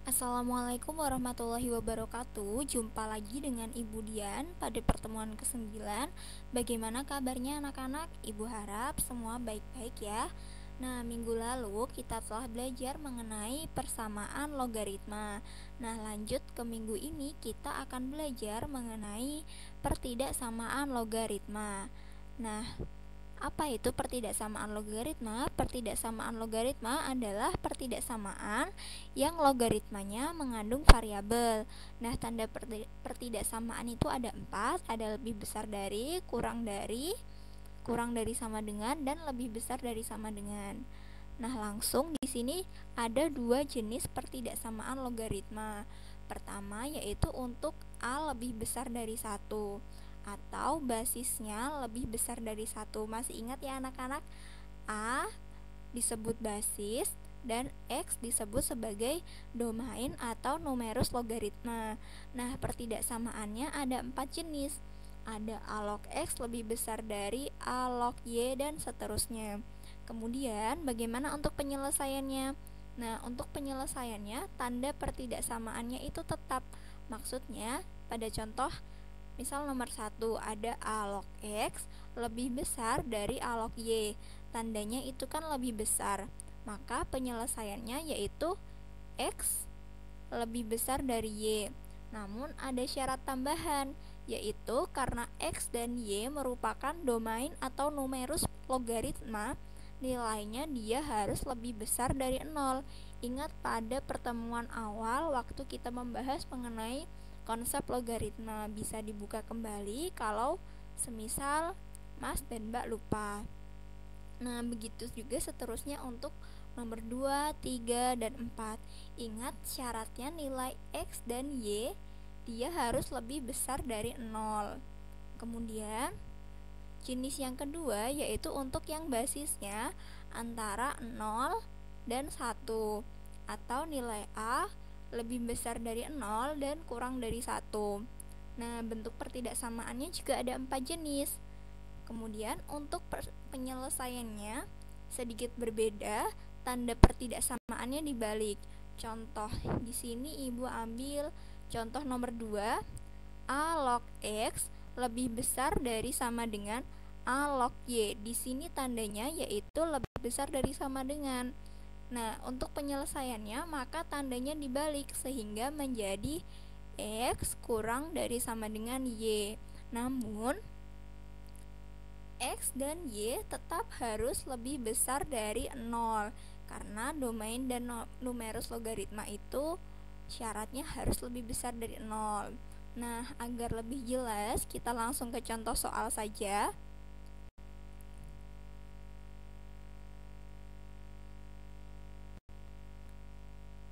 Assalamualaikum warahmatullahi wabarakatuh. Jumpa lagi dengan Ibu Dian pada pertemuan ke-9. Bagaimana kabarnya anak-anak? Ibu harap semua baik-baik ya. Nah, minggu lalu kita telah belajar mengenai persamaan logaritma. Nah, lanjut ke minggu ini kita akan belajar mengenai pertidaksamaan logaritma. Nah, apa itu pertidaksamaan logaritma? Pertidaksamaan logaritma adalah pertidaksamaan yang logaritmanya mengandung variabel. Nah, tanda pertidaksamaan itu ada 4, ada lebih besar dari, kurang dari sama dengan, dan lebih besar dari sama dengan. Nah, langsung di sini ada 2 jenis pertidaksamaan logaritma. Pertama yaitu untuk A lebih besar dari 1 atau basisnya lebih besar dari 1. Masih ingat ya anak-anak? A disebut basis dan X disebut sebagai domain atau numerus logaritma. Nah, pertidaksamaannya ada 4 jenis. Ada A log X lebih besar dari A log Y dan seterusnya. Kemudian bagaimana untuk penyelesaiannya? Nah, untuk penyelesaiannya tanda pertidaksamaannya itu tetap. Maksudnya pada contoh misal nomor 1 ada A log X lebih besar dari A log Y. Tandanya itu kan lebih besar. Maka penyelesaiannya yaitu X lebih besar dari Y. Namun ada syarat tambahan, yaitu karena X dan Y merupakan domain atau numerus logaritma, nilainya dia harus lebih besar dari 0. Ingat pada pertemuan awal waktu kita membahas mengenai konsep logaritma, bisa dibuka kembali kalau semisal Mas dan Mbak lupa. Nah, begitu juga seterusnya untuk nomor 2, 3, dan 4. Ingat syaratnya nilai X dan Y dia harus lebih besar dari 0. Kemudian jenis yang kedua yaitu untuk yang basisnya antara 0 dan 1 atau nilai A lebih besar dari 0 dan kurang dari 1. Nah, bentuk pertidaksamaannya juga ada 4 jenis. Kemudian untuk penyelesaiannya sedikit berbeda, tanda pertidaksamaannya dibalik. Contoh di sini Ibu ambil contoh nomor 2, A log X lebih besar dari sama dengan A log Y. Di sini tandanya yaitu lebih besar dari sama dengan. Nah, untuk penyelesaiannya maka tandanya dibalik sehingga menjadi X kurang dari sama dengan Y. Namun X dan Y tetap harus lebih besar dari 0 karena domain dan numerus logaritma itu syaratnya harus lebih besar dari 0. Nah, agar lebih jelas kita langsung ke contoh soal saja.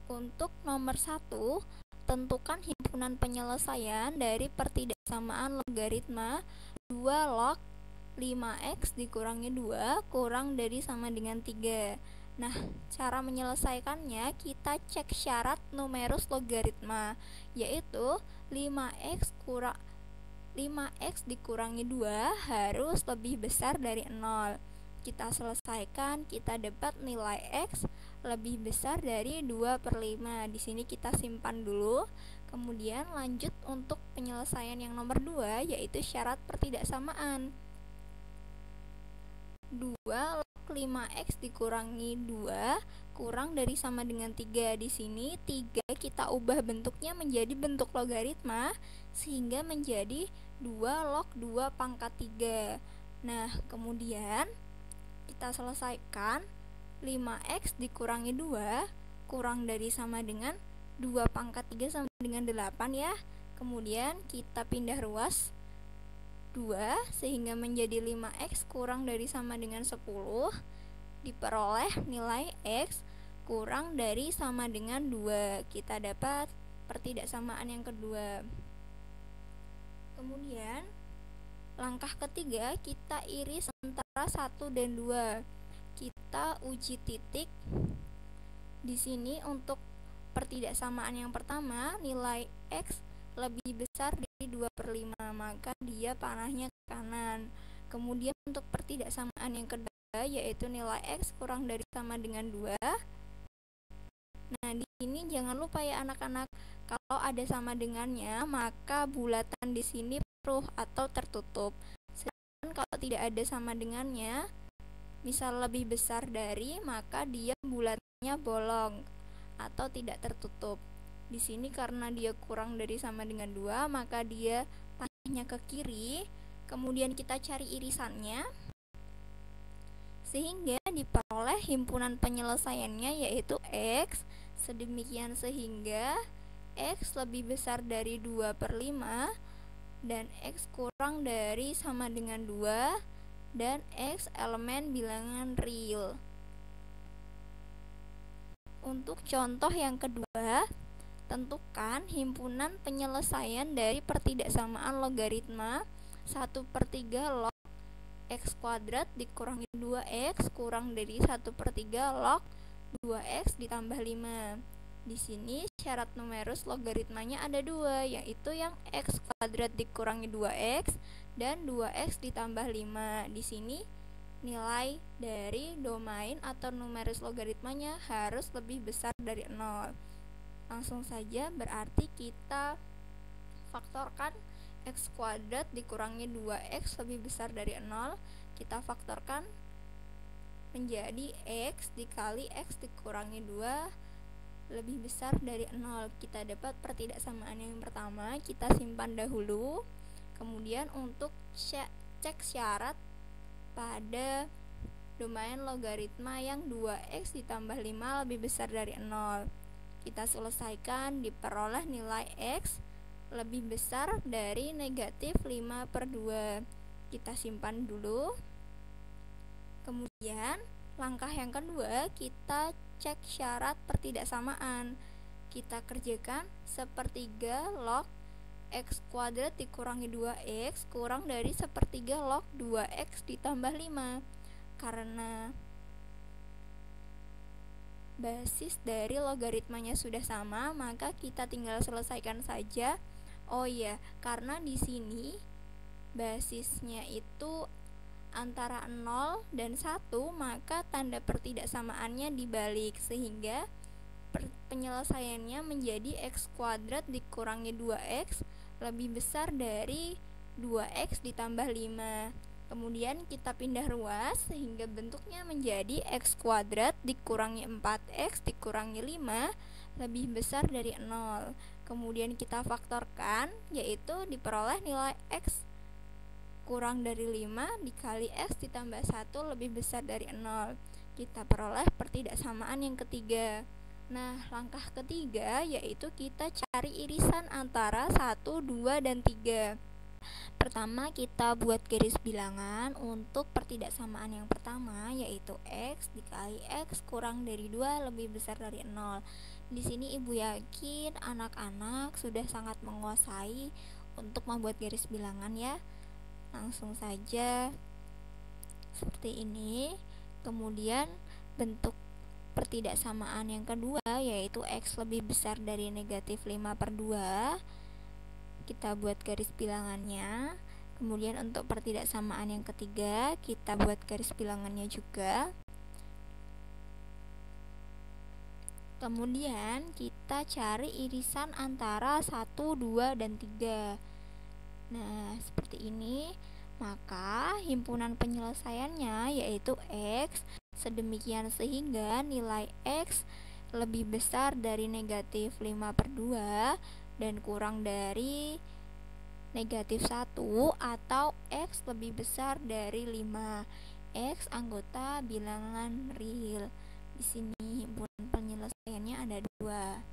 Untuk nomor 1, tentukan himpunan penyelesaian dari pertidaksamaan logaritma 2 log 5x dikurangi 2 kurang dari sama dengan 3. Nah, cara menyelesaikannya kita cek syarat numerus logaritma, yaitu 5x dikurangi 2 harus lebih besar dari 0. Kita selesaikan, kita dapat nilai X lebih besar dari 2/5. Di sini kita simpan dulu. Kemudian lanjut untuk penyelesaian yang nomor 2 yaitu syarat pertidaksamaan. 2 log 5x dikurangi 2 kurang dari sama dengan 3. Di sini 3 kita ubah bentuknya menjadi bentuk logaritma sehingga menjadi 2 log 2 pangkat 3. Nah, kemudian kita selesaikan 5x dikurangi 2 kurang dari sama dengan 2 pangkat 3 sama dengan 8 ya. Kemudian kita pindah ruas 2 sehingga menjadi 5x kurang dari sama dengan 10. Diperoleh nilai X kurang dari sama dengan 2. Kita dapat pertidaksamaan yang kedua. Kemudian langkah ketiga kita iris antara 1 dan 2. Kita uji titik. Di sini untuk pertidaksamaan yang pertama, nilai X lebih besar dari 2/5, maka dia panahnya ke kanan. Kemudian untuk pertidaksamaan yang kedua yaitu nilai X kurang dari sama dengan 2. Nah, di sini jangan lupa ya anak-anak, kalau ada sama dengannya, maka bulatan di sini penuh atau tertutup. Sedangkan kalau tidak ada sama dengannya, misal lebih besar dari, maka dia bulatannya bolong atau tidak tertutup. Di sini karena dia kurang dari sama dengan 2, maka dia panahnya ke kiri. Kemudian kita cari irisannya, sehingga diperoleh himpunan penyelesaiannya yaitu X. Sedemikian sehingga X lebih besar dari 2/5 dan X kurang dari sama dengan 2 dan X elemen bilangan real. Untuk contoh yang kedua, tentukan himpunan penyelesaian dari pertidaksamaan logaritma 1/3 log X kuadrat dikurangi 2X kurang dari 1/3 log 2X ditambah 5. Di sini syarat numerus logaritmanya ada 2, yaitu yang X kuadrat dikurangi 2X dan 2X ditambah 5. Di sini nilai dari domain atau numerus logaritmanya harus lebih besar dari 0. Langsung saja, berarti kita faktorkan X kuadrat dikurangi 2X lebih besar dari 0. Kita faktorkan menjadi X dikali X dikurangi 2 lebih besar dari 0. Kita dapat pertidaksamaan yang pertama, kita simpan dahulu. Kemudian untuk cek syarat pada domain logaritma yang 2X ditambah 5 lebih besar dari 0. Kita selesaikan, diperoleh nilai X lebih besar dari negatif 5/2. Kita simpan dulu. Kemudian langkah yang kedua, kita cek syarat pertidaksamaan. Kita kerjakan 1/3 log X kuadrat dikurangi 2X kurang dari 1/3 log 2X ditambah 5. Karena basis dari logaritmanya sudah sama, maka kita tinggal selesaikan saja. Oh iya, karena di sini basisnya itu antara 0 dan 1, maka tanda pertidaksamaannya dibalik, sehingga penyelesaiannya menjadi X kuadrat dikurangi 2X lebih besar dari 2X ditambah 5. Kemudian kita pindah ruas sehingga bentuknya menjadi X kuadrat dikurangi 4X dikurangi 5 lebih besar dari 0. Kemudian kita faktorkan, yaitu diperoleh nilai X kurang dari 5 dikali X ditambah 1 lebih besar dari 0. Kita peroleh pertidaksamaan yang ketiga. Nah, langkah ketiga yaitu kita cari irisan antara 1, 2, dan 3. Pertama, kita buat garis bilangan untuk pertidaksamaan yang pertama, yaitu X dikali X kurang dari 2 lebih besar dari 0. Di sini ibu yakin anak-anak sudah sangat menguasai untuk membuat garis bilangan ya. Langsung saja seperti ini. Kemudian bentuk pertidaksamaan yang kedua yaitu X lebih besar dari negatif 5/2. Kita buat garis bilangannya. Kemudian untuk pertidaksamaan yang ketiga, kita buat garis bilangannya juga. Kemudian kita cari irisan antara 1, 2, dan 3. Nah, seperti ini. Maka himpunan penyelesaiannya yaitu X. Sedemikian sehingga nilai X lebih besar dari negatif 5/2 dan kurang dari negatif 1, atau X lebih besar dari 5. X anggota bilangan real. Di sini himpunan penyelesaiannya ada 2.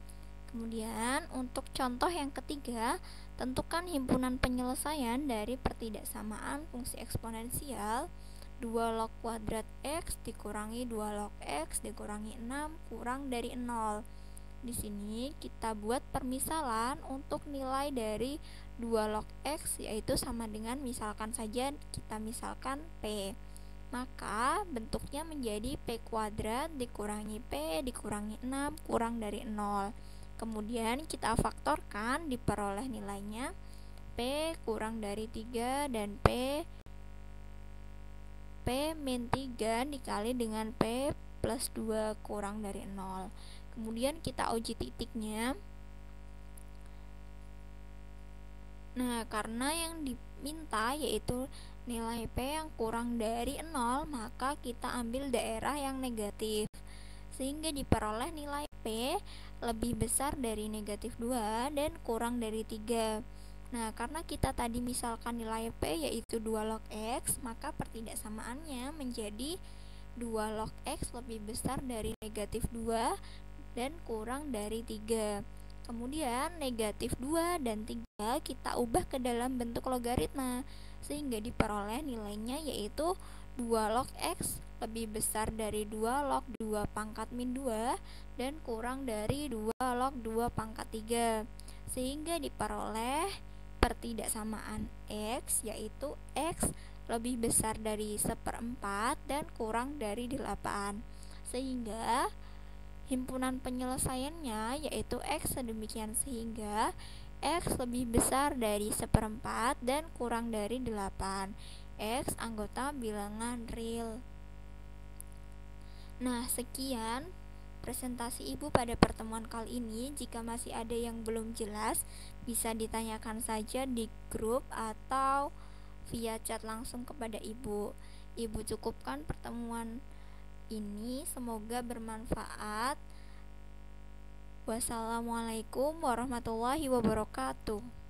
Kemudian untuk contoh yang ketiga, tentukan himpunan penyelesaian dari pertidaksamaan fungsi eksponensial 2 log kuadrat X dikurangi 2 log X dikurangi 6 kurang dari 0. Di sini kita buat permisalan untuk nilai dari 2 log X, yaitu sama dengan, misalkan saja kita misalkan P. Maka bentuknya menjadi P kuadrat dikurangi P dikurangi 6 kurang dari 0. Kemudian kita faktorkan, diperoleh nilainya P kurang dari 3 dan P min 3 dikali dengan P plus 2 kurang dari 0. Kemudian kita uji titiknya. Nah, karena yang diminta yaitu nilai P yang kurang dari 0, maka kita ambil daerah yang negatif, sehingga diperoleh nilai P lebih besar dari negatif 2 dan kurang dari 3. Nah, karena kita tadi misalkan nilai P yaitu 2 log X, maka pertidaksamaannya menjadi 2 log X lebih besar dari negatif 2 dan kurang dari 3. Kemudian negatif 2 dan 3 kita ubah ke dalam bentuk logaritma, sehingga diperoleh nilainya yaitu 2 log X lebih besar dari 2 log 2 pangkat min 2 dan kurang dari 2 log 2 pangkat 3, sehingga diperoleh pertidaksamaan X yaitu X lebih besar dari 1/4 dan kurang dari 8, sehingga himpunan penyelesaiannya yaitu X sedemikian sehingga X lebih besar dari 1/4 dan kurang dari 8. X anggota bilangan real. Nah, sekian presentasi Ibu pada pertemuan kali ini. Jika masih ada yang belum jelas, bisa ditanyakan saja di grup atau via chat langsung kepada Ibu. Ibu cukupkan pertemuan ini, semoga bermanfaat. Wassalamualaikum warahmatullahi wabarakatuh.